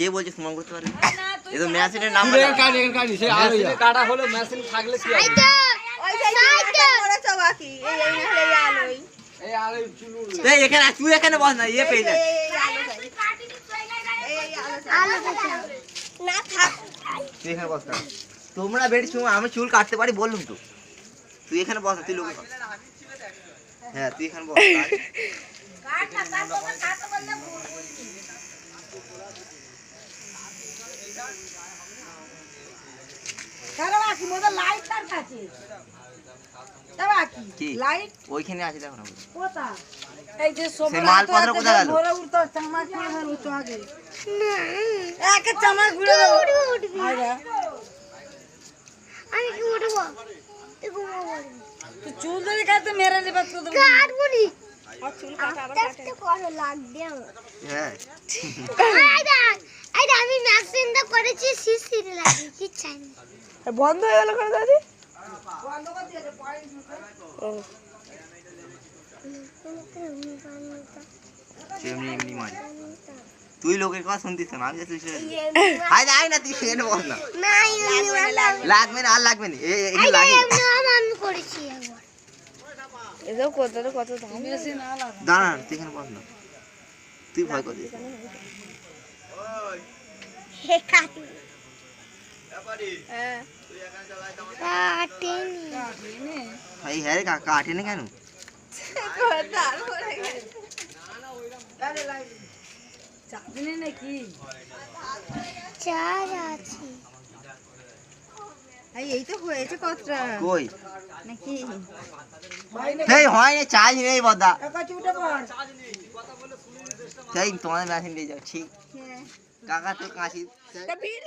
কে বলছে সমান করতে পারে? এই তো মেশিনের নাম কাটা হলো মেশিন থাকলে কি হবে? এখানে তুই এখানে বস না, ইয়ে পেয়ে যায় তুই এখানে বস না। তোমরা বেরিয়েছো, আমি চুল কাটতে পারি বললুম তো। তুই এখানে বস না, তুই লোকে হ্যাঁ তুই এখানে বস। ওইখানে আছে দেখো না। এই যে সব মালপত্র কোথায় গেল? ঘুরে উঠতো চামা ঘুরে উঠতো আগে এক চামা ঘুরে দাও। আমি কি উঠবো? তুই চুল ধরে কাটতে মেরে নেবে তো কাটবো নি। চুল কাটা আবার কাটতে কত লাগবে। হ্যাঁ এই আমি ম্যাক্সিনটা করেছি সিসিরে লাগি কি চাই না। বন্ধ হয়ে গেল করে দাদি বন্ধ করে দিয়েছে পয়েন্ট এমনি এমনি মারি। তুই লোকের কথা শুনতিস না, আমি আয় আয় না, তুই সেখানে বস না। না লাগবে না, আর লাগবে না, এখানে লাগে। আমি করেছি একবার। এটাও কত দাম বেশি না লাগে। দাঁড়া তুই এখানে বস না, তুই ভয় করছিস। হে কাটি হ্যাঁ কাটেনি ভাই হ্যাঁ রে, কাটে না কেন? চাঁদনি নাকি চার আছে। এই তো হয়েছে কতটা কই নাকি এই হয় না, চার্জ নেই বদা। কাকা চুটা পড় সেই তোমাদের মেশিন দিয়ে যাও ঠিক। কাকা তো কাশি ভিড়